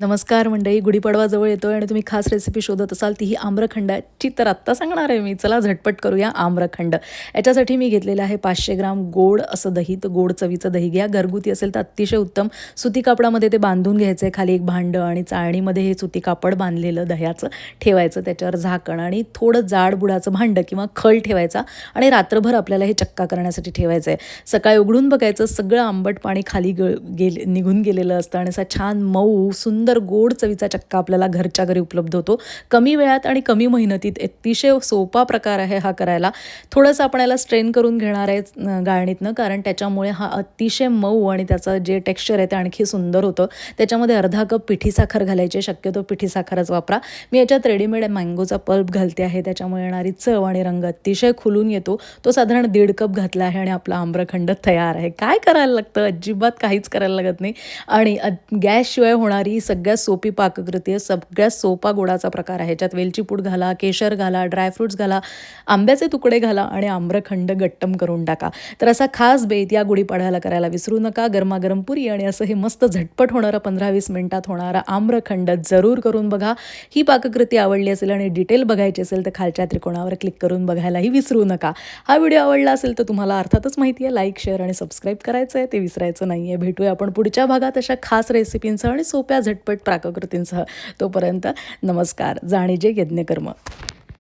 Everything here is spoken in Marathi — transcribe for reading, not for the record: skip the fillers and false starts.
नमस्कार मंडळी, गुढीपाडवा जवळ येतोय आणि तुम्ही खास रेसिपी शोधत असाल ती ही आम्रखंडाची. तर आत्ता सांगणार आहे मी. चला झटपट करूया आम्रखंड. याच्यासाठी मी घेतलेलं आहे 500 ग्राम गोड असं दही. तर गोड चवीचं दही घ्या. घरगुती असेल तर अतिशय उत्तम. सुती कापडामध्ये ते बांधून घ्यायचं आहे. खाली एक भांडं आणि चाळणीमध्ये हे सुती कापड बांधलेलं दह्याचं ठेवायचं. त्याच्यावर झाकण आणि थोडं जाड बुडाचं भांडं किंवा खल ठेवायचा आणि रात्रभर आपल्याला हे चक्का करण्यासाठी ठेवायचं आहे. सकाळी उघडून बघायचं, सगळं आंबट पाणी खाली निघून गेलेलं असतं आणि असा छान मऊ सुंदर गोड चवीचा चक्का आपल्याला घरच्या घरी उपलब्ध होतो. कमी वेळात आणि कमी मेहनतीत अतिशय सोपा प्रकार आहे हा करायला. थोडंसं आपण याला स्ट्रेन करून घेणार आहे गाळणीतनं, कारण त्याच्यामुळे हा अतिशय मऊ आणि त्याचं जे टेक्स्चर आहे ते आणखी सुंदर होतं. त्याच्यामध्ये अर्धा कप पिठी साखर घालायची. शक्यतो पिठी साखरच वापरा. मी याच्यात रेडीमेड मँगोचा पल्प घालते आहे. त्याच्यामुळे येणारी चव आणि रंग अतिशय खुलून येतो. तो साधारण 1.5 कप घातला आहे आणि आपला आम्रखंड तयार आहे. काय करायला लागतं? अजिबात काहीच करायला लागत नाही आणि गॅसशिवाय होणारी सगळ्यात सोपी पाककृती आहे. सगळ्यात सोपा गोडाचा प्रकार आहे. ह्याच्यात वेलची पूड घाला, केशर घाला, ड्रायफ्रूट्स घाला, आंब्याचे तुकडे घाला आणि आम्रखंड गट्टम करून टाका. तर असा खास बेत या गुढीपाडव्याला करायला विसरू नका. गरमागरम पुरी आणि असं हे मस्त झटपट होणारं 15-20 मिनिटात होणारा आम्रखंड जरूर करून बघा. ही पाककृती आवडली असेल आणि डिटेल बघायची असेल तर खालच्या त्रिकोणावर क्लिक करून बघायलाही विसरू नका. हा व्हिडिओ आवडला असेल तर तुम्हाला अर्थातच माहिती आहे, लाईक, शेअर आणि सबस्क्राईब करायचं आहे, ते विसरायचं नाही आहे. भेटूया आपण पुढच्या भागात अशा खास रेसिपींसह आणि सोप्या झटपट पाककृतींसह. तोपर्यंत नमस्कार. जाणीजे यज्ञकर्म.